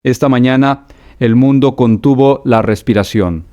Esta mañana, el mundo contuvo la respiración.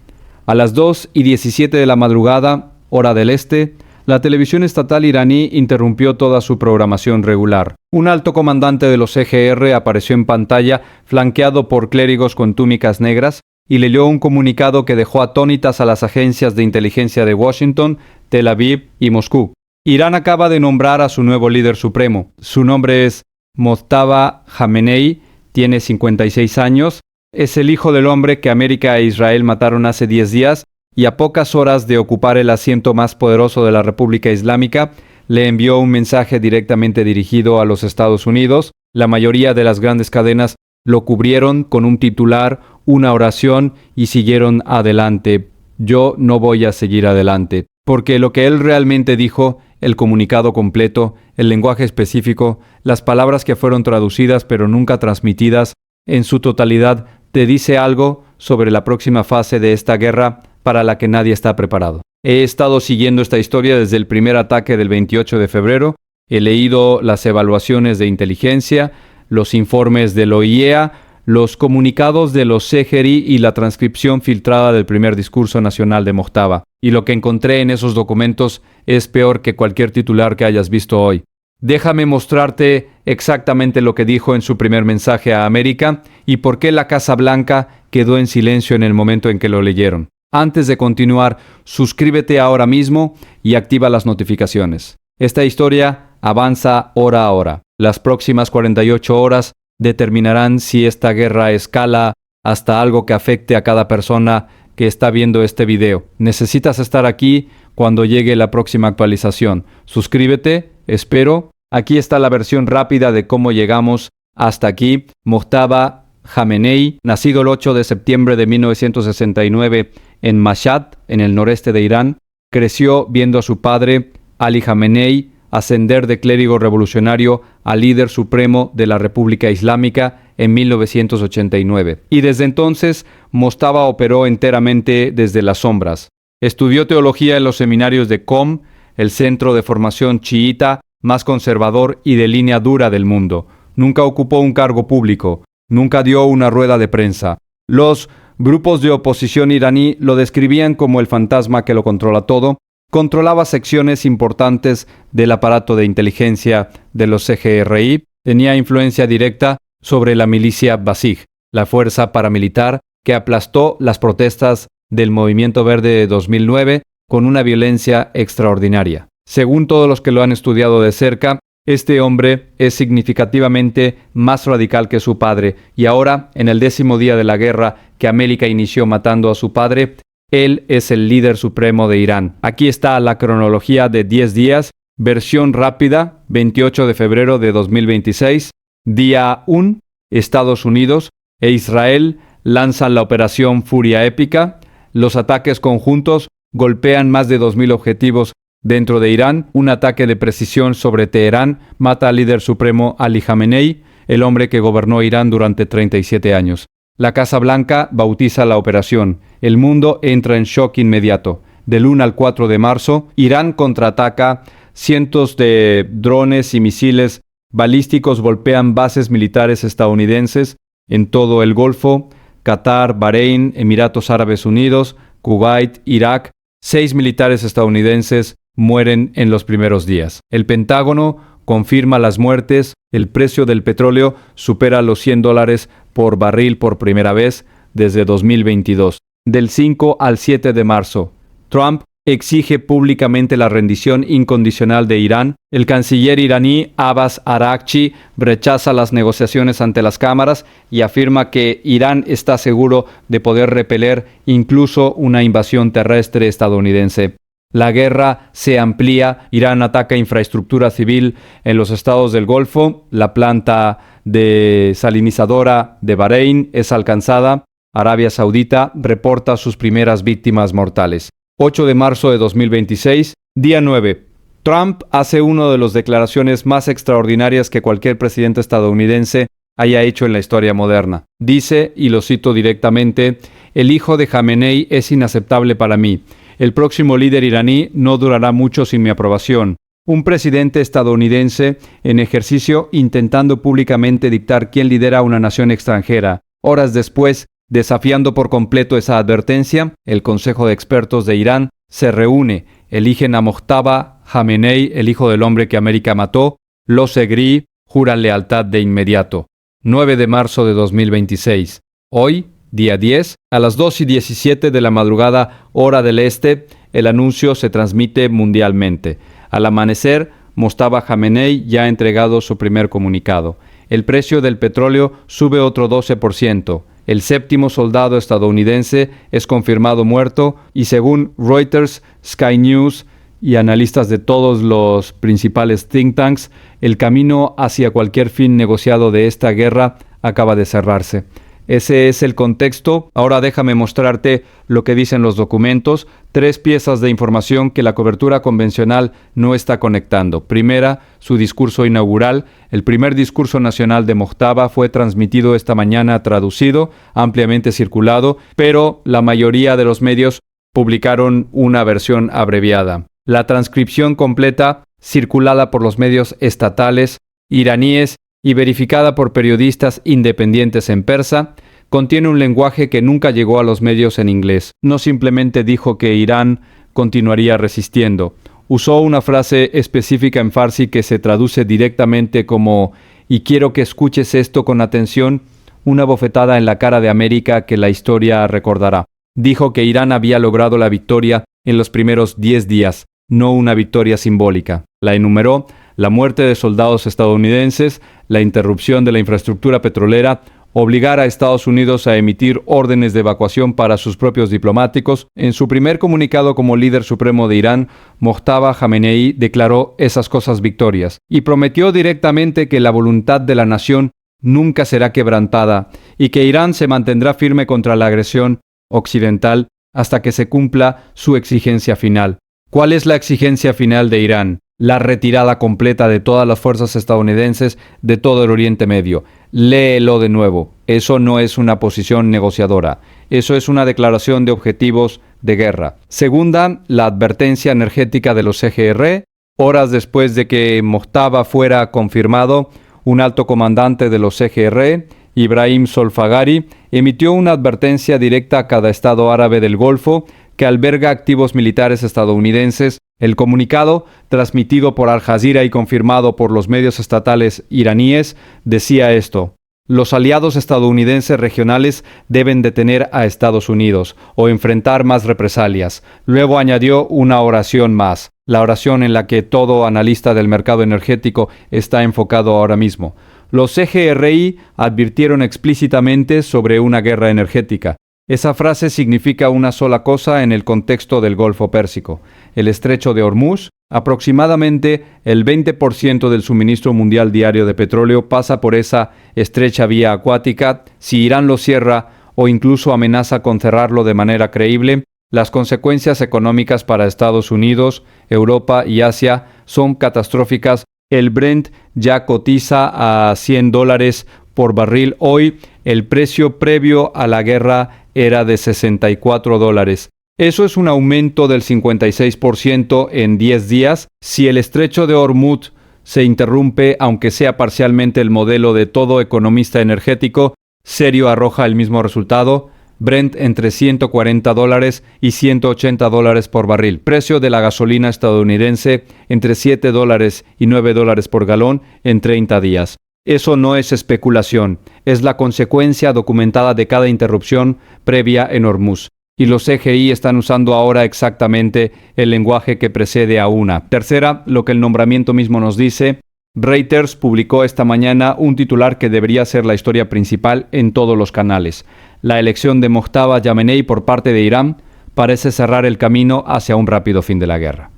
A las 2:17 de la madrugada, hora del este, la televisión estatal iraní interrumpió toda su programación regular. Un alto comandante de los CGR apareció en pantalla, flanqueado por clérigos con túnicas negras, y leyó un comunicado que dejó atónitas a las agencias de inteligencia de Washington, Tel Aviv y Moscú. Irán acaba de nombrar a su nuevo líder supremo. Su nombre es Mojtaba Khamenei, tiene 56 años, es el hijo del hombre que América e Israel mataron hace 10 días y a pocas horas de ocupar el asiento más poderoso de la República Islámica, le envió un mensaje directamente dirigido a los Estados Unidos. La mayoría de las grandes cadenas lo cubrieron con un titular, una oración y siguieron adelante. Yo no voy a seguir adelante, porque lo que él realmente dijo, el comunicado completo, el lenguaje específico, las palabras que fueron traducidas pero nunca transmitidas, en su totalidad, te dice algo sobre la próxima fase de esta guerra para la que nadie está preparado. He estado siguiendo esta historia desde el primer ataque del 28 de febrero. He leído las evaluaciones de inteligencia, los informes de la OIEA, los comunicados de los CGRI y la transcripción filtrada del primer discurso nacional de Mojtaba. Y lo que encontré en esos documentos es peor que cualquier titular que hayas visto hoy. Déjame mostrarte exactamente lo que dijo en su primer mensaje a América y por qué la Casa Blanca quedó en silencio en el momento en que lo leyeron. Antes de continuar, suscríbete ahora mismo y activa las notificaciones. Esta historia avanza hora a hora. Las próximas 48 horas determinarán si esta guerra escala hasta algo que afecte a cada persona que está viendo este video. Necesitas estar aquí cuando llegue la próxima actualización. Suscríbete, espero. Aquí está la versión rápida de cómo llegamos hasta aquí. Mojtaba Khamenei, nacido el 8 de septiembre de 1969 en Mashhad, en el noreste de Irán, creció viendo a su padre, Ali Khamenei, ascender de clérigo revolucionario a líder supremo de la República Islámica en 1989. Y desde entonces, Mojtaba operó enteramente desde las sombras. Estudió teología en los seminarios de Qom, el centro de formación chiita más conservador y de línea dura del mundo. Nunca ocupó un cargo público. Nunca dio una rueda de prensa. Los grupos de oposición iraní lo describían como el fantasma que lo controla todo. Controlaba secciones importantes del aparato de inteligencia de los CGRI. Tenía influencia directa sobre la milicia Basij, la fuerza paramilitar que aplastó las protestas del Movimiento Verde de 2009 con una violencia extraordinaria. Según todos los que lo han estudiado de cerca, este hombre es significativamente más radical que su padre y ahora, en el 10º día de la guerra que América inició matando a su padre, él es el líder supremo de Irán. Aquí está la cronología de 10 días, versión rápida, 28 de febrero de 2026, día 1, Estados Unidos e Israel lanzan la operación Furia Épica. Los ataques conjuntos golpean más de 2.000 objetivos dentro de Irán. Un ataque de precisión sobre Teherán mata al líder supremo Ali Khamenei, el hombre que gobernó Irán durante 37 años. La Casa Blanca bautiza la operación. El mundo entra en shock inmediato. Del 1 al 4 de marzo, Irán contraataca. Cientos de drones y misiles balísticos golpean bases militares estadounidenses en todo el Golfo, Qatar, Bahrein, Emiratos Árabes Unidos, Kuwait, Irak. 6 militares estadounidenses mueren en los primeros días. El Pentágono confirma las muertes. El precio del petróleo supera los $100 por barril por primera vez desde 2022. Del 5 al 7 de marzo, Trump exige públicamente la rendición incondicional de Irán. El canciller iraní Abbas Araghchi rechaza las negociaciones ante las cámaras y afirma que Irán está seguro de poder repeler incluso una invasión terrestre estadounidense. La guerra se amplía. Irán ataca infraestructura civil en los estados del Golfo. La planta desalinizadora de Bahrein es alcanzada. Arabia Saudita reporta sus primeras víctimas mortales. 8 de marzo de 2026, día 9. Trump hace una de las declaraciones más extraordinarias que cualquier presidente estadounidense haya hecho en la historia moderna. Dice, y lo cito directamente, «El hijo de Khamenei es inaceptable para mí. El próximo líder iraní no durará mucho sin mi aprobación. Un presidente estadounidense en ejercicio intentando públicamente dictar quién lidera una nación extranjera. Horas después, desafiando por completo esa advertencia, el Consejo de Expertos de Irán se reúne, eligen a Mojtaba Jamenei, el hijo del hombre que América mató, los egrí juran lealtad de inmediato. 9 de marzo de 2026. Hoy, día 10, a las 2:17 de la madrugada, hora del este, el anuncio se transmite mundialmente. Al amanecer, Mojtaba Jamenei ya ha entregado su primer comunicado. El precio del petróleo sube otro 12%. El séptimo soldado estadounidense es confirmado muerto y según Reuters, Sky News y analistas de todos los principales think tanks, el camino hacia cualquier fin negociado de esta guerra acaba de cerrarse. Ese es el contexto. Ahora déjame mostrarte lo que dicen los documentos. 3 piezas de información que la cobertura convencional no está conectando. Primera, su discurso inaugural. El primer discurso nacional de Mojtaba fue transmitido esta mañana, traducido, ampliamente circulado, pero la mayoría de los medios publicaron una versión abreviada. La transcripción completa, circulada por los medios estatales iraníes y verificada por periodistas independientes en persa, contiene un lenguaje que nunca llegó a los medios en inglés. No simplemente dijo que Irán continuaría resistiendo. Usó una frase específica en farsi que se traduce directamente como «y quiero que escuches esto con atención», una bofetada en la cara de América que la historia recordará. Dijo que Irán había logrado la victoria en los primeros 10 días, no una victoria simbólica. La enumeró: la muerte de soldados estadounidenses, la interrupción de la infraestructura petrolera, obligar a Estados Unidos a emitir órdenes de evacuación para sus propios diplomáticos. En su primer comunicado como líder supremo de Irán, Mojtaba Jamenei declaró esas cosas victorias y prometió directamente que la voluntad de la nación nunca será quebrantada y que Irán se mantendrá firme contra la agresión occidental hasta que se cumpla su exigencia final. ¿Cuál es la exigencia final de Irán? La retirada completa de todas las fuerzas estadounidenses de todo el Oriente Medio. Léelo de nuevo. Eso no es una posición negociadora. Eso es una declaración de objetivos de guerra. Segunda, la advertencia energética de los CGR. Horas después de que Mojtaba fuera confirmado, un alto comandante de los CGR, Ibrahim Solfagari, emitió una advertencia directa a cada estado árabe del Golfo que alberga activos militares estadounidenses. El comunicado, transmitido por Al Jazeera y confirmado por los medios estatales iraníes, decía esto: los aliados estadounidenses regionales deben detener a Estados Unidos o enfrentar más represalias. Luego añadió una oración más, la oración en la que todo analista del mercado energético está enfocado ahora mismo. Los CGRI advirtieron explícitamente sobre una guerra energética. Esa frase significa una sola cosa en el contexto del Golfo Pérsico. El estrecho de Hormuz, aproximadamente el 20% del suministro mundial diario de petróleo pasa por esa estrecha vía acuática. Si Irán lo cierra o incluso amenaza con cerrarlo de manera creíble, las consecuencias económicas para Estados Unidos, Europa y Asia son catastróficas. El Brent ya cotiza a $100 por barril hoy. El precio previo a la guerra era de $64. Eso es un aumento del 56% en 10 días. Si el estrecho de Hormuz se interrumpe, aunque sea parcialmente, el modelo de todo economista energético serio arroja el mismo resultado. Brent entre $140 y $180 por barril. Precio de la gasolina estadounidense entre $7 y $9 por galón en 30 días. Eso no es especulación, es la consecuencia documentada de cada interrupción previa en Hormuz. Y los CGI están usando ahora exactamente el lenguaje que precede a una. Tercera, lo que el nombramiento mismo nos dice. Reuters publicó esta mañana un titular que debería ser la historia principal en todos los canales. La elección de Mojtaba Jamenei por parte de Irán parece cerrar el camino hacia un rápido fin de la guerra.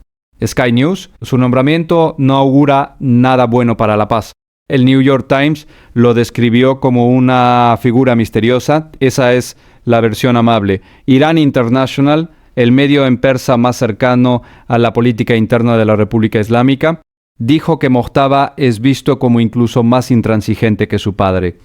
Sky News, su nombramiento no augura nada bueno para la paz. El New York Times lo describió como una figura misteriosa. Esa es la versión amable. Iran International, el medio en persa más cercano a la política interna de la República Islámica, dijo que Mojtaba es visto como incluso más intransigente que su padre.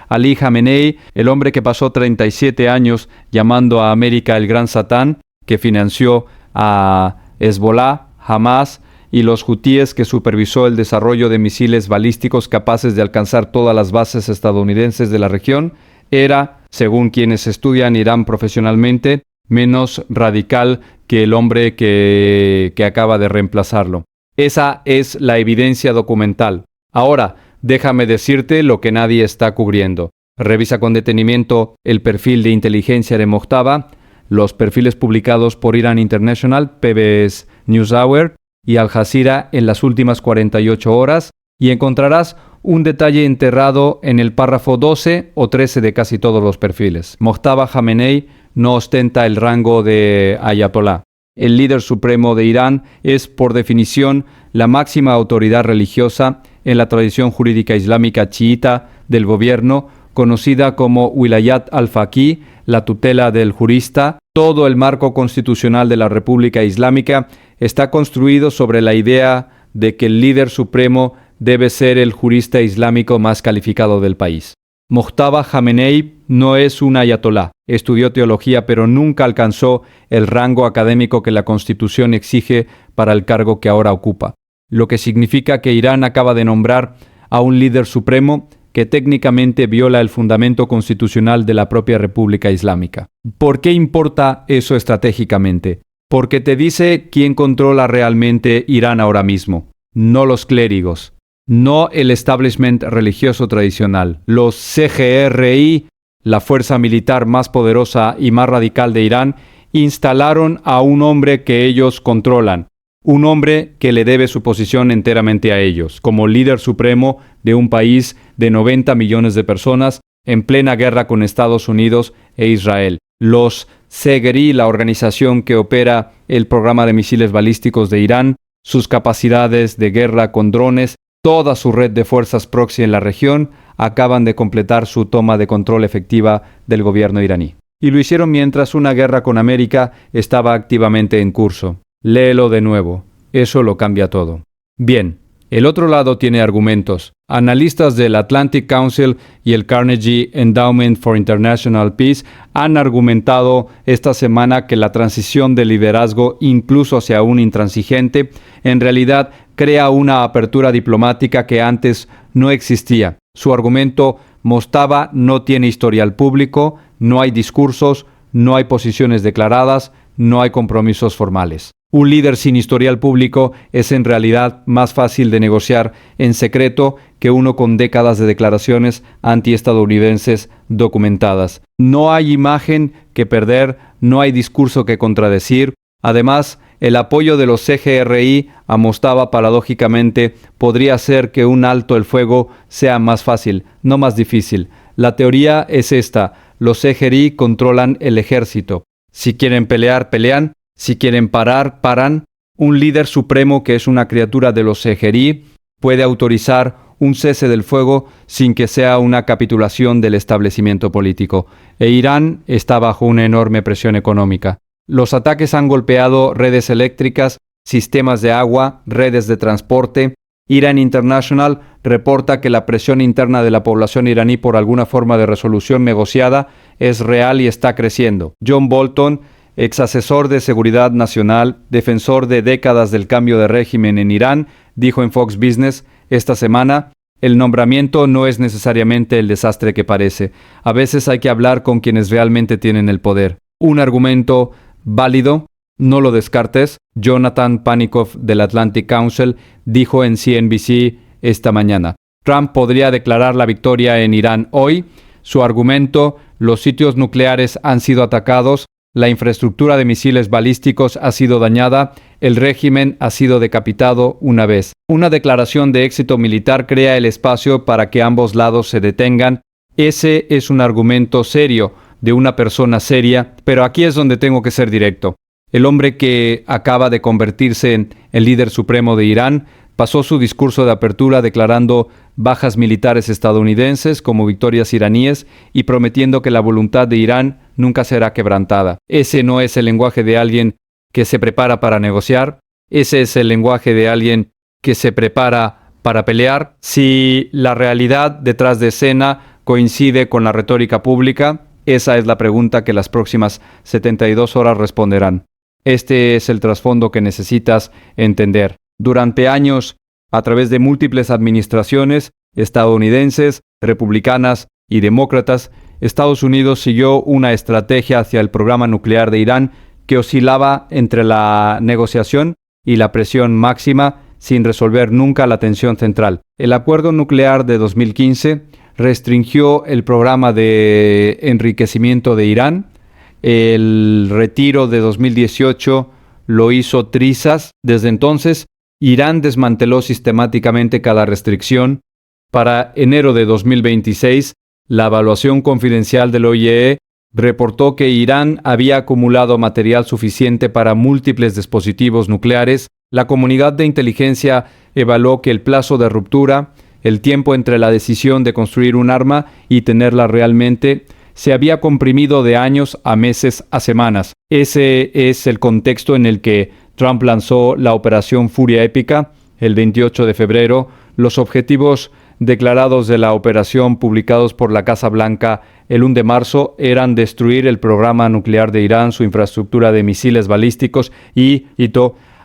Ali Jamenei, el hombre que pasó 37 años llamando a América el Gran Satán, que financió a Hezbollah, Hamas y los hutíes, que supervisó el desarrollo de misiles balísticos capaces de alcanzar todas las bases estadounidenses de la región, era, según quienes estudian Irán profesionalmente, menos radical que el hombre que acaba de reemplazarlo. Esa es la evidencia documental. Ahora, déjame decirte lo que nadie está cubriendo. Revisa con detenimiento el perfil de inteligencia de Mojtaba, los perfiles publicados por Iran International, PBS NewsHour y Al Jazeera en las últimas 48 horas y encontrarás un detalle enterrado en el párrafo 12 o 13 de casi todos los perfiles. Mojtaba Khamenei no ostenta el rango de ayatolá. El líder supremo de Irán es, por definición, la máxima autoridad religiosa en la tradición jurídica islámica chiita del gobierno, conocida como Wilayat al-Faqih, la tutela del jurista. Todo el marco constitucional de la República Islámica está construido sobre la idea de que el líder supremo debe ser el jurista islámico más calificado del país. Mojtaba Khamenei no es un ayatolá. Estudió teología, pero nunca alcanzó el rango académico que la Constitución exige para el cargo que ahora ocupa, lo que significa que Irán acaba de nombrar a un líder supremo que técnicamente viola el fundamento constitucional de la propia República Islámica. ¿Por qué importa eso estratégicamente? Porque te dice quién controla realmente Irán ahora mismo, no los clérigos, no el establishment religioso tradicional. Los CGRI, la fuerza militar más poderosa y más radical de Irán, instalaron a un hombre que ellos controlan, un hombre que le debe su posición enteramente a ellos, como líder supremo de un país de 90 millones de personas en plena guerra con Estados Unidos e Israel. Los CGRI, la organización que opera el programa de misiles balísticos de Irán, sus capacidades de guerra con drones, toda su red de fuerzas proxy en la región, acaban de completar su toma de control efectiva del gobierno iraní. Y lo hicieron mientras una guerra con América estaba activamente en curso. Léelo de nuevo. Eso lo cambia todo. Bien, el otro lado tiene argumentos. Analistas del Atlantic Council y el Carnegie Endowment for International Peace han argumentado esta semana que la transición de liderazgo, incluso hacia un intransigente, en realidad crea una apertura diplomática que antes no existía. Su argumento: Mojtaba no tiene historial público, no hay discursos, no hay posiciones declaradas, no hay compromisos formales. Un líder sin historial público es en realidad más fácil de negociar en secreto que uno con décadas de declaraciones antiestadounidenses documentadas. No hay imagen que perder, no hay discurso que contradecir. Además, el apoyo de los CGRI a Mojtaba paradójicamente podría hacer que un alto el fuego sea más fácil, no más difícil. La teoría es esta: los CGRI controlan el ejército. Si quieren pelear, pelean. Si quieren parar, paran. Un líder supremo que es una criatura de los CGRI puede autorizar un cese del fuego sin que sea una capitulación del establecimiento político. E Irán está bajo una enorme presión económica. Los ataques han golpeado redes eléctricas, sistemas de agua, redes de transporte. Iran International reporta que la presión interna de la población iraní por alguna forma de resolución negociada es real y está creciendo. John Bolton, ex asesor de seguridad nacional, defensor de décadas del cambio de régimen en Irán, dijo en Fox Business esta semana: el nombramiento no es necesariamente el desastre que parece. A veces hay que hablar con quienes realmente tienen el poder. Un argumento válido, no lo descartes. Jonathan Panikoff del Atlantic Council dijo en CNBC esta mañana: Trump podría declarar la victoria en Irán hoy. Su argumento: los sitios nucleares han sido atacados, la infraestructura de misiles balísticos ha sido dañada, el régimen ha sido decapitado una vez. Una declaración de éxito militar crea el espacio para que ambos lados se detengan. Ese es un argumento serio de una persona seria, pero aquí es donde tengo que ser directo. El hombre que acaba de convertirse en el líder supremo de Irán pasó su discurso de apertura declarando bajas militares estadounidenses como victorias iraníes y prometiendo que la voluntad de Irán nunca será quebrantada. Ese no es el lenguaje de alguien que se prepara para negociar. Ese es el lenguaje de alguien que se prepara para pelear. Si la realidad detrás de escena coincide con la retórica pública, esa es la pregunta que las próximas 72 horas responderán. Este es el trasfondo que necesitas entender. Durante años, a través de múltiples administraciones estadounidenses, republicanas y demócratas, Estados Unidos siguió una estrategia hacia el programa nuclear de Irán que oscilaba entre la negociación y la presión máxima sin resolver nunca la tensión central. El acuerdo nuclear de 2015 restringió el programa de enriquecimiento de Irán. El retiro de 2018 lo hizo trizas. Desde entonces, Irán desmanteló sistemáticamente cada restricción. Para enero de 2026, la evaluación confidencial del OIEE reportó que Irán había acumulado material suficiente para múltiples dispositivos nucleares. La comunidad de inteligencia evaluó que el plazo de ruptura, el tiempo entre la decisión de construir un arma y tenerla realmente, se había comprimido de años a meses a semanas. Ese es el contexto en el que Trump lanzó la Operación Furia Épica el 28 de febrero. Los objetivos declarados de la operación publicados por la Casa Blanca el 1 de marzo eran destruir el programa nuclear de Irán, su infraestructura de misiles balísticos y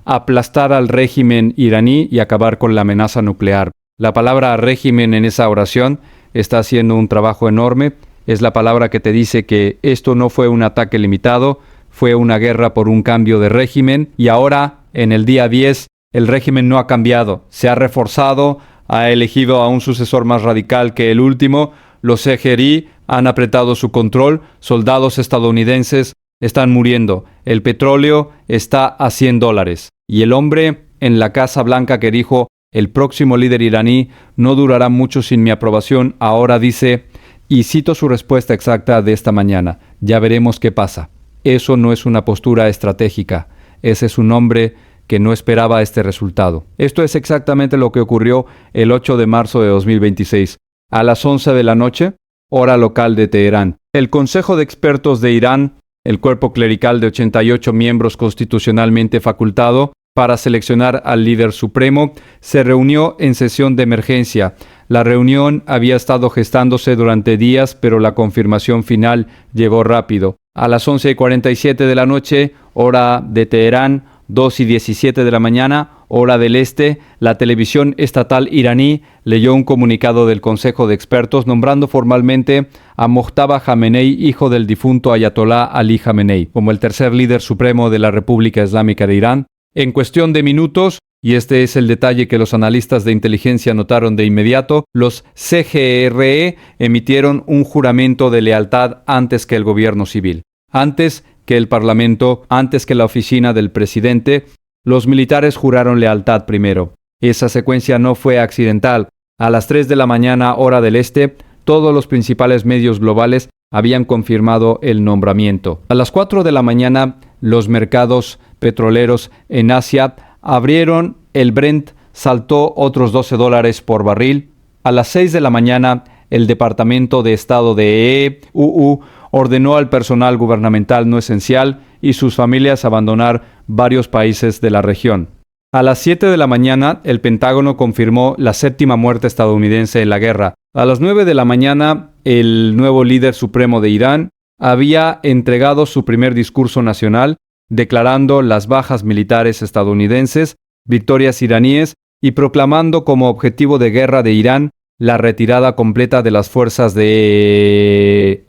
aplastar al régimen iraní y acabar con la amenaza nuclear. La palabra régimen en esa oración está haciendo un trabajo enorme. Es la palabra que te dice que esto no fue un ataque limitado, fue una guerra por un cambio de régimen y ahora, en el día 10, el régimen no ha cambiado, se ha reforzado, ha elegido a un sucesor más radical que el último. Los ejerí han apretado su control, soldados estadounidenses están muriendo, el petróleo está a $100. Y el hombre en la Casa Blanca que dijo, el próximo líder iraní no durará mucho sin mi aprobación, ahora dice, y cito su respuesta exacta de esta mañana, ya veremos qué pasa. Eso no es una postura estratégica, ese es un hombre que no esperaba este resultado. Esto es exactamente lo que ocurrió el 8 de marzo de 2026. A las 11 de la noche, hora local de Teherán, el Consejo de Expertos de Irán, el cuerpo clerical de 88 miembros constitucionalmente facultado para seleccionar al líder supremo, se reunió en sesión de emergencia. La reunión había estado gestándose durante días, pero la confirmación final llegó rápido. A las 11:47 de la noche, hora de Teherán, 2:17 de la mañana, hora del este, la televisión estatal iraní leyó un comunicado del Consejo de Expertos nombrando formalmente a Mojtaba Jamenei, hijo del difunto Ayatolá Ali Jamenei, como el tercer líder supremo de la República Islámica de Irán. En cuestión de minutos, y este es el detalle que los analistas de inteligencia notaron de inmediato, los CGRE emitieron un juramento de lealtad antes que el gobierno civil. Antes que el Parlamento, antes que la oficina del presidente, los militares juraron lealtad primero. Esa secuencia no fue accidental. A las 3 de la mañana, hora del este, todos los principales medios globales habían confirmado el nombramiento. A las 4 de la mañana, los mercados petroleros en Asia abrieron, el Brent saltó otros $12 por barril. A las 6 de la mañana, el Departamento de Estado de EU ordenó al personal gubernamental no esencial y sus familias abandonar varios países de la región. A las 7 de la mañana, el Pentágono confirmó la 7ª muerte estadounidense en la guerra. A las 9 de la mañana, el nuevo líder supremo de Irán había entregado su primer discurso nacional, declarando las bajas militares estadounidenses, victorias iraníes y proclamando como objetivo de guerra de Irán la retirada completa de las fuerzas del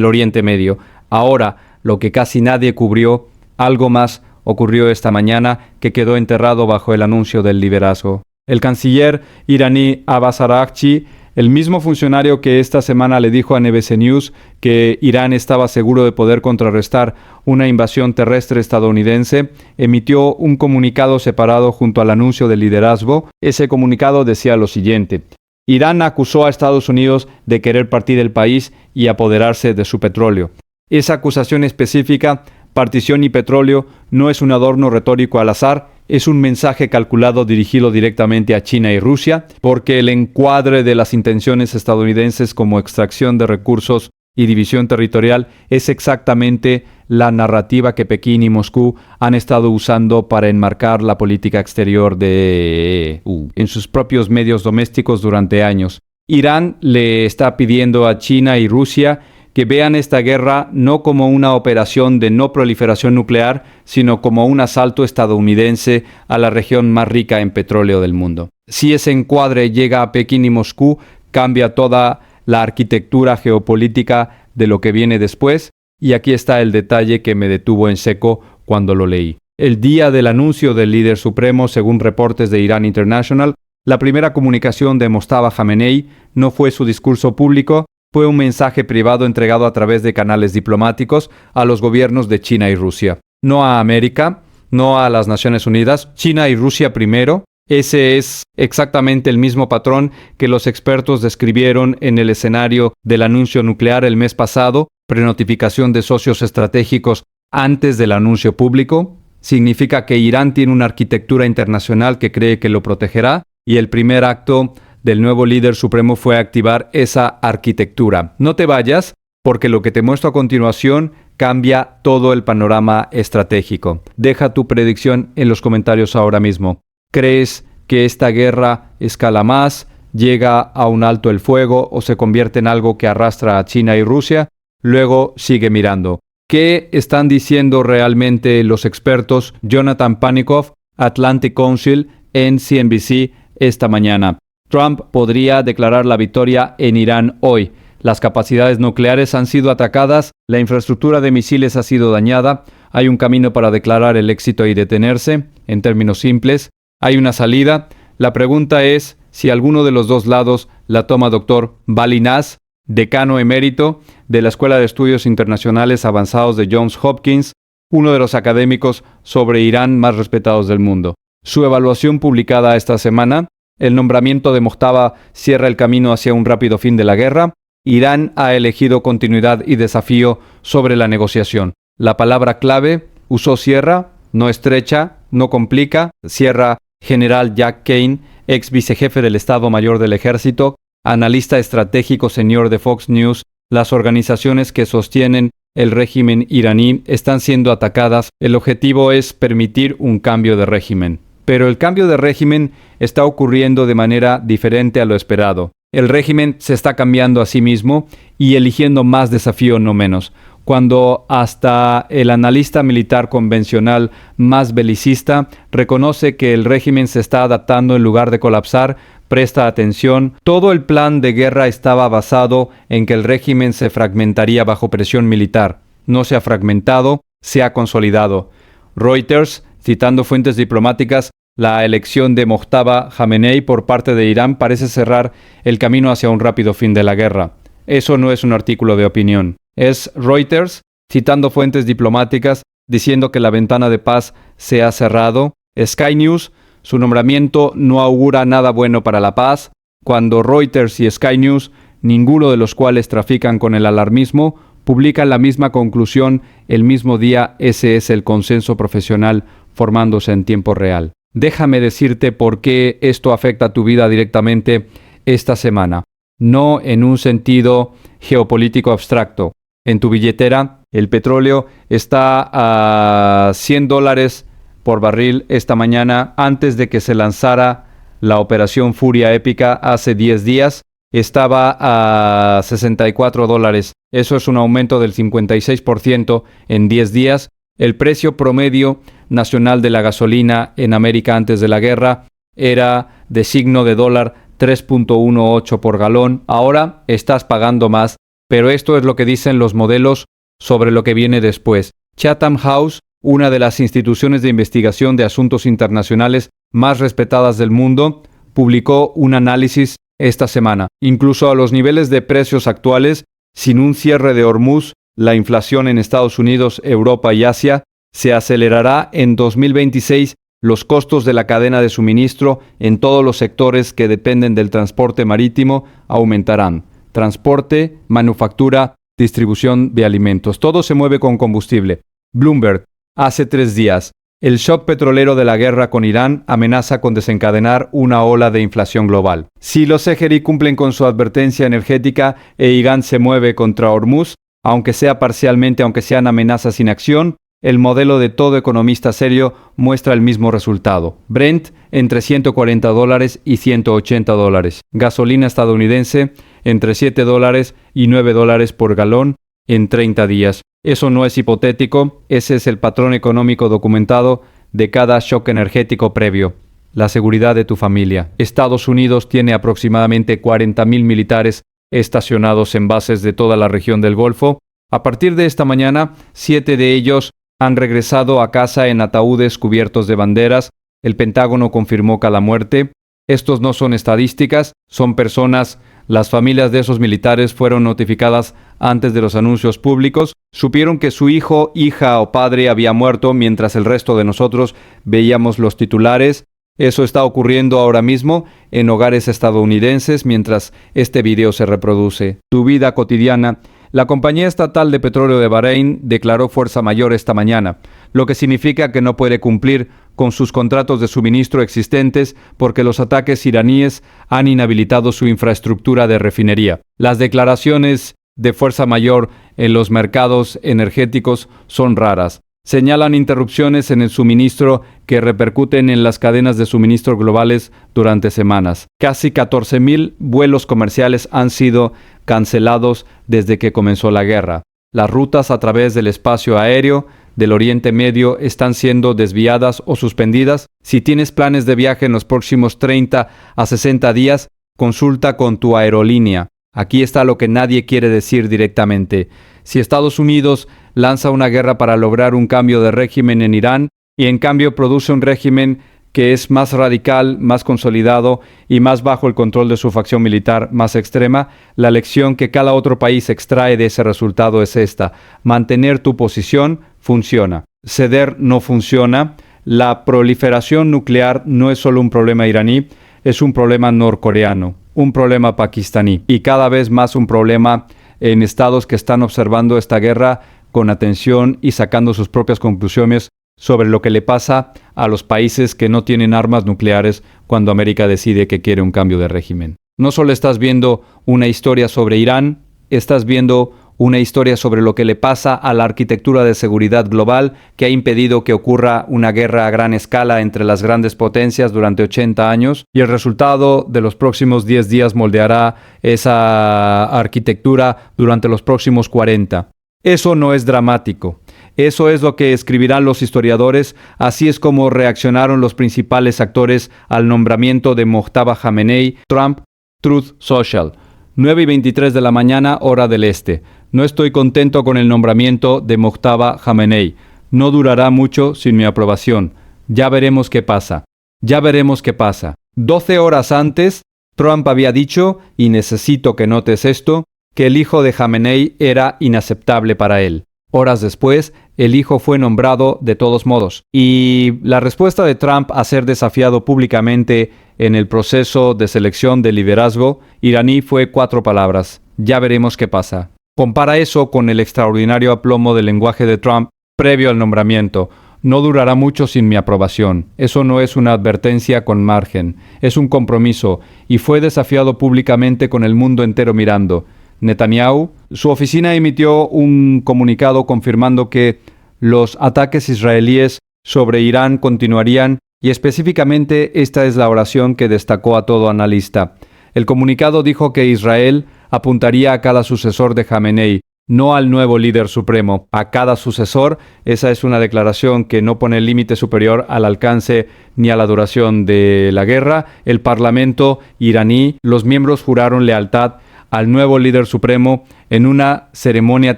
Oriente Medio. Ahora, lo que casi nadie cubrió, algo más ocurrió esta mañana que quedó enterrado bajo el anuncio del liderazgo. El canciller iraní Abbas Araghchi, el mismo funcionario que esta semana le dijo a NBC News que Irán estaba seguro de poder contrarrestar una invasión terrestre estadounidense, emitió un comunicado separado junto al anuncio del liderazgo. Ese comunicado decía lo siguiente: Irán acusó a Estados Unidos de querer partir el país y apoderarse de su petróleo. Esa acusación específica, partición y petróleo, no es un adorno retórico al azar, es un mensaje calculado dirigido directamente a China y Rusia, porque el encuadre de las intenciones estadounidenses como extracción de recursos y división territorial es exactamente la narrativa que Pekín y Moscú han estado usando para enmarcar la política exterior de EU en sus propios medios domésticos durante años. Irán le está pidiendo a China y Rusia que vean esta guerra no como una operación de no proliferación nuclear, sino como un asalto estadounidense a la región más rica en petróleo del mundo. Si ese encuadre llega a Pekín y Moscú, cambia toda la arquitectura geopolítica de lo que viene después, y aquí está el detalle que me detuvo en seco cuando lo leí. El día del anuncio del líder supremo, según reportes de Iran International, la primera comunicación de Mojtaba Khamenei no fue su discurso público, fue un mensaje privado entregado a través de canales diplomáticos a los gobiernos de China y Rusia. No a América, no a las Naciones Unidas, China y Rusia primero. Ese es exactamente el mismo patrón que los expertos describieron en el escenario del anuncio nuclear el mes pasado, prenotificación de socios estratégicos antes del anuncio público. Significa que Irán tiene una arquitectura internacional que cree que lo protegerá, y el primer acto del nuevo líder supremo fue activar esa arquitectura. No te vayas, porque lo que te muestro a continuación cambia todo el panorama estratégico. Deja tu predicción en los comentarios ahora mismo. ¿Crees que esta guerra escala más, llega a un alto el fuego o se convierte en algo que arrastra a China y Rusia? Luego sigue mirando. ¿Qué están diciendo realmente los expertos? Jonathan Panikoff, Atlantic Council, en CNBC esta mañana. Trump podría declarar la victoria en Irán hoy. Las capacidades nucleares han sido atacadas, la infraestructura de misiles ha sido dañada, hay un camino para declarar el éxito y detenerse, en términos simples, hay una salida. La pregunta es si alguno de los dos lados la toma Dr. Balinaz, decano emérito de la Escuela de Estudios Internacionales Avanzados de Johns Hopkins, uno de los académicos sobre Irán más respetados del mundo. Su evaluación publicada esta semana: el nombramiento de Mojtaba cierra el camino hacia un rápido fin de la guerra. Irán ha elegido continuidad y desafío sobre la negociación. La palabra clave usó cierra, no estrecha, no complica. Cierra general Jack Kane, ex vicejefe del Estado Mayor del Ejército, analista estratégico senior de Fox News. Las organizaciones que sostienen el régimen iraní están siendo atacadas. El objetivo es permitir un cambio de régimen. Pero el cambio de régimen está ocurriendo de manera diferente a lo esperado. El régimen se está cambiando a sí mismo y eligiendo más desafío, no menos. Cuando hasta el analista militar convencional más belicista reconoce que el régimen se está adaptando en lugar de colapsar, presta atención. Todo el plan de guerra estaba basado en que el régimen se fragmentaría bajo presión militar. No se ha fragmentado, se ha consolidado. Reuters, citando fuentes diplomáticas, la elección de Mojtaba Khamenei por parte de Irán parece cerrar el camino hacia un rápido fin de la guerra. Eso no es un artículo de opinión. Es Reuters, citando fuentes diplomáticas, diciendo que la ventana de paz se ha cerrado. Sky News, su nombramiento no augura nada bueno para la paz. Cuando Reuters y Sky News, ninguno de los cuales trafican con el alarmismo, publican la misma conclusión el mismo día, ese es el consenso profesional formándose en tiempo real. Déjame decirte por qué esto afecta a tu vida directamente esta semana. No en un sentido geopolítico abstracto. En tu billetera, el petróleo está a $100 por barril esta mañana. Antes de que se lanzara la operación Furia Épica hace 10 días, estaba a $64. Eso es un aumento del 56% en 10 días. El precio promedio nacional de la gasolina en América antes de la guerra era de signo de dólar 3.18 por galón. Ahora estás pagando más, pero esto es lo que dicen los modelos sobre lo que viene después. Chatham House, una de las instituciones de investigación de asuntos internacionales más respetadas del mundo, publicó un análisis esta semana. Incluso a los niveles de precios actuales, sin un cierre de Hormuz, la inflación en Estados Unidos, Europa y Asia se acelerará en 2026. Los costos de la cadena de suministro en todos los sectores que dependen del transporte marítimo aumentarán. Transporte, manufactura, distribución de alimentos. Todo se mueve con combustible. Bloomberg, hace 3 días. El shock petrolero de la guerra con Irán amenaza con desencadenar una ola de inflación global. Si los Ejeri cumplen con su advertencia energética e Irán se mueve contra Hormuz, aunque sea parcialmente, aunque sean amenazas sin acción, el modelo de todo economista serio muestra el mismo resultado. Brent entre $140 y $180. Gasolina estadounidense entre $7 y $9 por galón. en 30 días. Eso no es hipotético, ese es el patrón económico documentado de cada shock energético previo. La seguridad de tu familia. Estados Unidos tiene aproximadamente 40,000 militares estacionados en bases de toda la región del Golfo. A partir de esta mañana, 7 de ellos han regresado a casa en ataúdes cubiertos de banderas. El Pentágono confirmó cada muerte. Estos no son estadísticas, son personas. Las familias de esos militares fueron notificadas antes de los anuncios públicos. Supieron que su hijo, hija o padre había muerto mientras el resto de nosotros veíamos los titulares. Eso está ocurriendo ahora mismo en hogares estadounidenses mientras este video se reproduce. Tu vida cotidiana. La compañía estatal de petróleo de Bahrein declaró fuerza mayor esta mañana, lo que significa que no puede cumplir con sus contratos de suministro existentes porque los ataques iraníes han inhabilitado su infraestructura de refinería. Las declaraciones de fuerza mayor en los mercados energéticos son raras. Señalan interrupciones en el suministro que repercuten en las cadenas de suministro globales durante semanas. Casi 14,000 vuelos comerciales han sido cancelados desde que comenzó la guerra. Las rutas a través del espacio aéreo del Oriente Medio están siendo desviadas o suspendidas. Si tienes planes de viaje en los próximos 30 a 60 días, consulta con tu aerolínea. Aquí está lo que nadie quiere decir directamente. Si Estados Unidos lanza una guerra para lograr un cambio de régimen en Irán y en cambio produce un régimen que es más radical, más consolidado y más bajo el control de su facción militar más extrema, la lección que cada otro país extrae de ese resultado es esta: mantener tu posición funciona, ceder no funciona. La proliferación nuclear no es solo un problema iraní, es un problema norcoreano, un problema pakistaní y cada vez más un problema en estados que están observando esta guerra con atención y sacando sus propias conclusiones sobre lo que le pasa a los países que no tienen armas nucleares cuando América decide que quiere un cambio de régimen. No solo estás viendo una historia sobre Irán, estás viendo una historia sobre lo que le pasa a la arquitectura de seguridad global que ha impedido que ocurra una guerra a gran escala entre las grandes potencias durante 80 años, y el resultado de los próximos 10 días moldeará esa arquitectura durante los próximos 40. Eso no es dramático. Eso es lo que escribirán los historiadores. Así es como reaccionaron los principales actores al nombramiento de Mojtaba Khamenei. Trump, Truth Social. 9:23 de la mañana, hora del este. No estoy contento con el nombramiento de Mojtaba Khamenei. No durará mucho sin mi aprobación. Ya veremos qué pasa. Ya veremos qué pasa. 12 horas antes, Trump había dicho, y necesito que notes esto, que el hijo de Khamenei era inaceptable para él. Horas después, el hijo fue nombrado de todos modos. Y la respuesta de Trump a ser desafiado públicamente en el proceso de selección del liderazgo iraní fue 4 palabras. Ya veremos qué pasa. Compara eso con el extraordinario aplomo del lenguaje de Trump previo al nombramiento. No durará mucho sin mi aprobación. Eso no es una advertencia con margen. Es un compromiso. Y fue desafiado públicamente con el mundo entero mirando. Netanyahu, su oficina emitió un comunicado confirmando que los ataques israelíes sobre Irán continuarían, y específicamente esta es la oración que destacó a todo analista. El comunicado dijo que Israel apuntaría a cada sucesor de Khamenei, no al nuevo líder supremo, a cada sucesor. Esa es una declaración que no pone límite superior al alcance ni a la duración de la guerra. El parlamento iraní, los miembros juraron lealtad al nuevo líder supremo en una ceremonia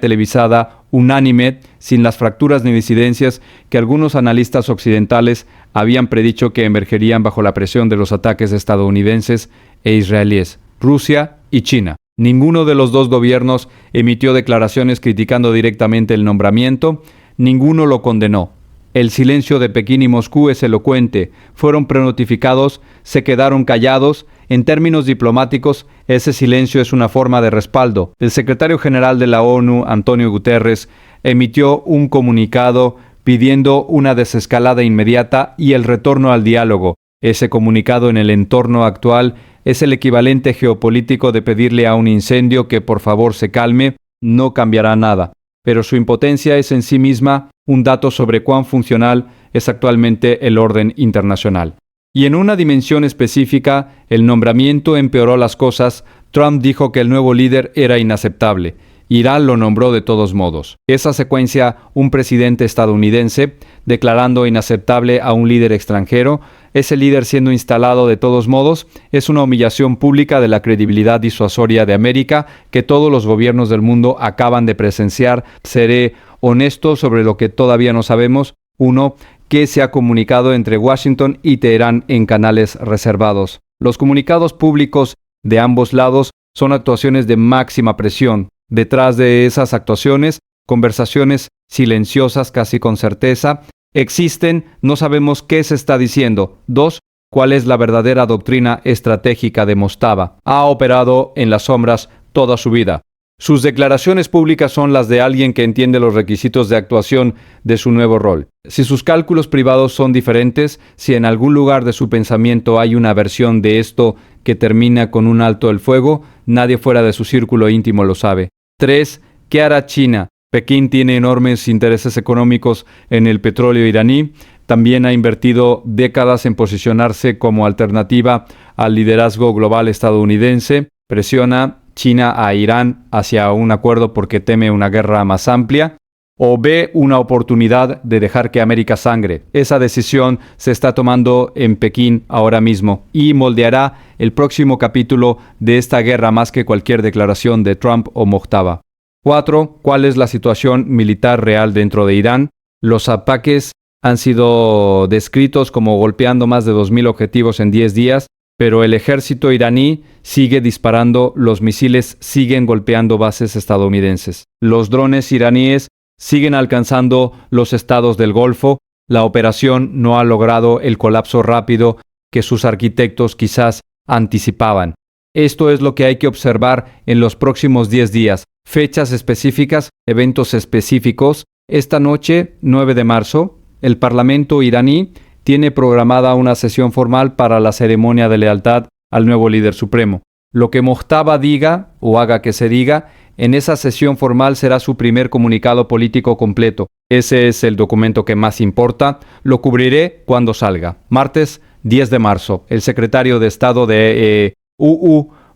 televisada unánime, sin las fracturas ni disidencias que algunos analistas occidentales habían predicho que emergerían bajo la presión de los ataques estadounidenses e israelíes, Rusia y China. Ninguno de los dos gobiernos emitió declaraciones criticando directamente el nombramiento, ninguno lo condenó. El silencio de Pekín y Moscú es elocuente. Fueron prenotificados, se quedaron callados. En términos diplomáticos, ese silencio es una forma de respaldo. El secretario general de la ONU, Antonio Guterres, emitió un comunicado pidiendo una desescalada inmediata y el retorno al diálogo. Ese comunicado en el entorno actual es el equivalente geopolítico de pedirle a un incendio que por favor se calme. No cambiará nada. Pero su impotencia es en sí misma un dato sobre cuán funcional es actualmente el orden internacional. Y en una dimensión específica, el nombramiento empeoró las cosas. Trump dijo que el nuevo líder era inaceptable. Irán lo nombró de todos modos. Esa secuencia, un presidente estadounidense declarando inaceptable a un líder extranjero, ese líder siendo instalado de todos modos, es una humillación pública de la credibilidad disuasoria de América que todos los gobiernos del mundo acaban de presenciar. Seré honesto sobre lo que todavía no sabemos. 1. ¿Qué se ha comunicado entre Washington y Teherán en canales reservados? Los comunicados públicos de ambos lados son actuaciones de máxima presión. Detrás de esas actuaciones, conversaciones silenciosas casi con certeza, existen, no sabemos qué se está diciendo. 2. ¿Cuál es la verdadera doctrina estratégica de Mojtaba? Ha operado en las sombras toda su vida. Sus declaraciones públicas son las de alguien que entiende los requisitos de actuación de su nuevo rol. Si sus cálculos privados son diferentes, si en algún lugar de su pensamiento hay una versión de esto que termina con un alto el fuego, nadie fuera de su círculo íntimo lo sabe. 3. ¿Qué hará China? Pekín tiene enormes intereses económicos en el petróleo iraní. También ha invertido décadas en posicionarse como alternativa al liderazgo global estadounidense. Presiona China a Irán hacia un acuerdo porque teme una guerra más amplia, o ve una oportunidad de dejar que América sangre. Esa decisión se está tomando en Pekín ahora mismo y moldeará el próximo capítulo de esta guerra más que cualquier declaración de Trump o Mojtaba. 4. ¿Cuál es la situación militar real dentro de Irán? Los ataques han sido descritos como golpeando más de 2.000 objetivos en 10 días, pero el ejército iraní sigue disparando, los misiles siguen golpeando bases estadounidenses. Los drones iraníes siguen alcanzando los estados del Golfo. La operación no ha logrado el colapso rápido que sus arquitectos quizás anticipaban. Esto es lo que hay que observar en los próximos 10 días. Fechas específicas, eventos específicos. Esta noche, 9 de marzo, el Parlamento iraní tiene programada una sesión formal para la ceremonia de lealtad al nuevo líder supremo. Lo que Mojtaba diga o haga que se diga, en esa sesión formal será su primer comunicado político completo. Ese es el documento que más importa. Lo cubriré cuando salga. Martes 10 de marzo. El secretario de Estado de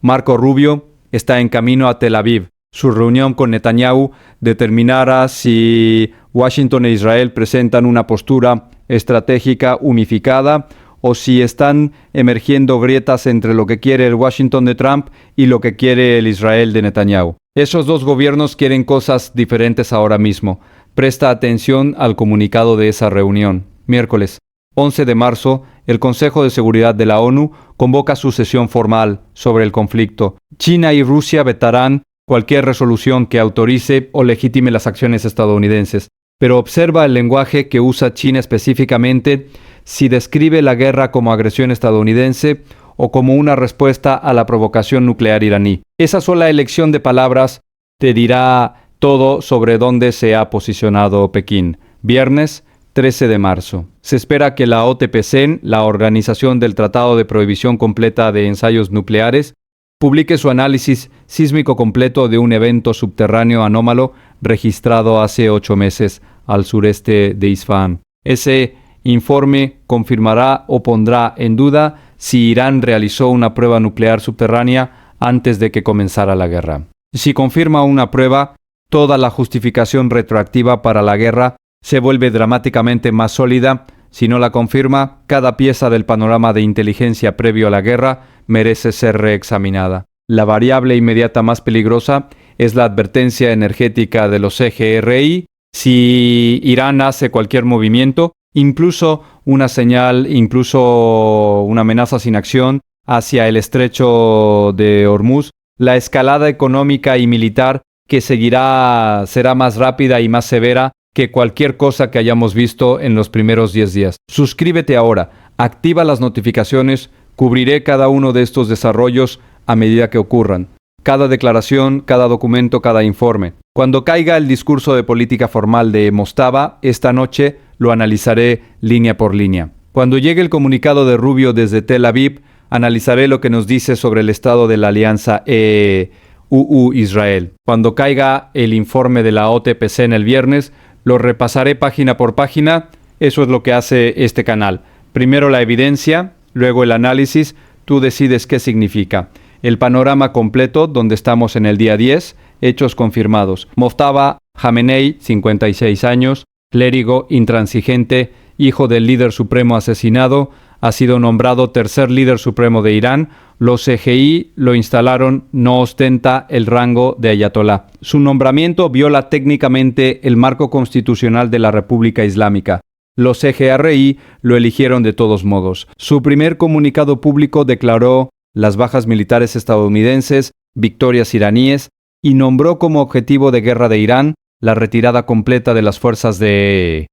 Marco Rubio, está en camino a Tel Aviv. Su reunión con Netanyahu determinará si Washington e Israel presentan una postura estratégica unificada o si están emergiendo grietas entre lo que quiere el Washington de Trump y lo que quiere el Israel de Netanyahu. Esos dos gobiernos quieren cosas diferentes ahora mismo. Presta atención al comunicado de esa reunión. Miércoles 11 de marzo, el Consejo de Seguridad de la ONU convoca su sesión formal sobre el conflicto. China y Rusia vetarán cualquier resolución que autorice o legitime las acciones estadounidenses. Pero observa el lenguaje que usa China específicamente si describe la guerra como agresión estadounidense o como una respuesta a la provocación nuclear iraní. Esa sola elección de palabras te dirá todo sobre dónde se ha posicionado Pekín. Viernes 13 de marzo. Se espera que la OTPCN, la Organización del Tratado de Prohibición Completa de Ensayos Nucleares, publique su análisis sísmico completo de un evento subterráneo anómalo registrado hace 8 meses al sureste de Isfahán. Ese informe confirmará o pondrá en duda si Irán realizó una prueba nuclear subterránea antes de que comenzara la guerra. Si confirma una prueba, toda la justificación retroactiva para la guerra se vuelve dramáticamente más sólida. Si no la confirma, cada pieza del panorama de inteligencia previo a la guerra merece ser reexaminada. La variable inmediata más peligrosa es la advertencia energética de los EGRI. Si Irán hace cualquier movimiento, incluso una señal, incluso una amenaza sin acción hacia el estrecho de Hormuz, la escalada económica y militar que seguirá será más rápida y más severa que cualquier cosa que hayamos visto en los primeros 10 días. Suscríbete ahora, activa las notificaciones, cubriré cada uno de estos desarrollos a medida que ocurran. Cada declaración, cada documento, cada informe. Cuando caiga el discurso de política formal de Mojtaba, esta noche lo analizaré línea por línea. Cuando llegue el comunicado de Rubio desde Tel Aviv, analizaré lo que nos dice sobre el estado de la alianza EU-Israel. Cuando caiga el informe de la OTPC en el viernes, lo repasaré página por página. Eso es lo que hace este canal. Primero la evidencia, luego el análisis. Tú decides qué significa. El panorama completo, donde estamos en el día 10, hechos confirmados. Mojtaba Jamenei, 56 años, clérigo intransigente, hijo del líder supremo asesinado, ha sido nombrado tercer líder supremo de Irán. Los CGI lo instalaron, no ostenta el rango de ayatolá. Su nombramiento viola técnicamente el marco constitucional de la República Islámica. Los CGRI lo eligieron de todos modos. Su primer comunicado público declaró las bajas militares estadounidenses, victorias iraníes, y nombró como objetivo de guerra de Irán la retirada completa de las fuerzas del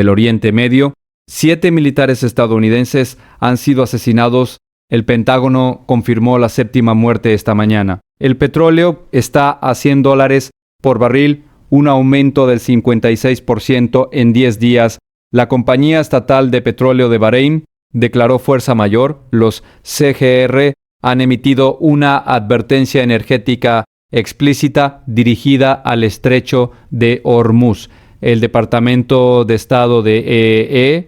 Oriente Medio. 7 militares estadounidenses han sido asesinados. El Pentágono confirmó la 7ª muerte esta mañana. El petróleo está a $100 por barril, un aumento del 56% en 10 días. La compañía estatal de petróleo de Bahrein declaró fuerza mayor. Los CGR han emitido una advertencia energética explícita dirigida al estrecho de Hormuz. El Departamento de Estado de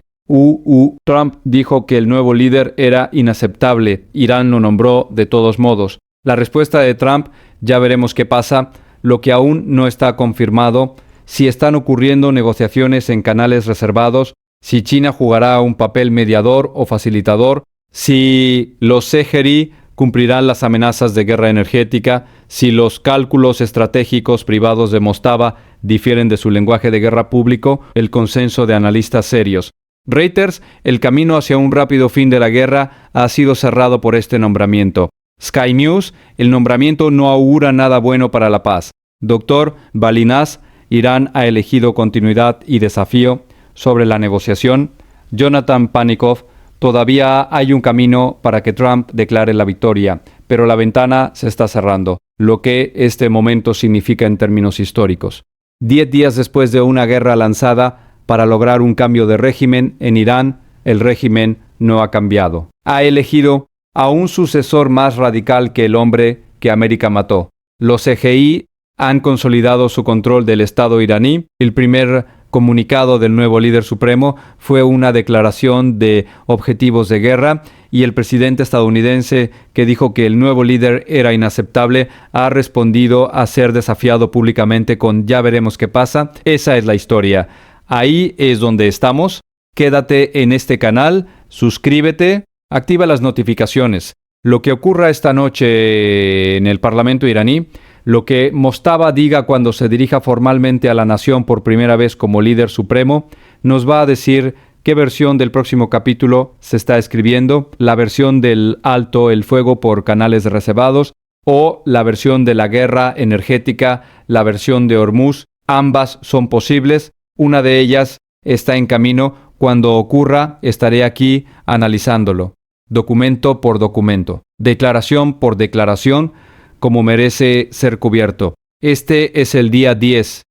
Trump dijo que el nuevo líder era inaceptable. Irán lo nombró de todos modos. La respuesta de Trump, ya veremos qué pasa. Lo que aún no está confirmado, si están ocurriendo negociaciones en canales reservados, si China jugará un papel mediador o facilitador, si los CGI cumplirán las amenazas de guerra energética, si los cálculos estratégicos privados de Mojtaba difieren de su lenguaje de guerra público, el consenso de analistas serios. Reuters, el camino hacia un rápido fin de la guerra ha sido cerrado por este nombramiento. Sky News, el nombramiento no augura nada bueno para la paz. Dr. Balinas, Irán ha elegido continuidad y desafío sobre la negociación. Jonathan Panikov, todavía hay un camino para que Trump declare la victoria, pero la ventana se está cerrando, lo que este momento significa en términos históricos. 10 días después de una guerra lanzada para lograr un cambio de régimen en Irán, el régimen no ha cambiado. Ha elegido a un sucesor más radical que el hombre que América mató. Los CGI han consolidado su control del Estado iraní. El primer comunicado del nuevo líder supremo fue una declaración de objetivos de guerra, y el presidente estadounidense, que dijo que el nuevo líder era inaceptable, ha respondido a ser desafiado públicamente con "ya veremos qué pasa". Esa es la historia. Ahí es donde estamos. Quédate en este canal, suscríbete, activa las notificaciones. Lo que ocurra esta noche en el Parlamento iraní, lo que Mojtaba diga cuando se dirija formalmente a la nación por primera vez como líder supremo, nos va a decir qué versión del próximo capítulo se está escribiendo, la versión del alto el fuego por canales reservados o la versión de la guerra energética, la versión de Hormuz. Ambas son posibles, una de ellas está en camino. Cuando ocurra, estaré aquí analizándolo, documento por documento, declaración por declaración, como merece ser cubierto. Este es el día 10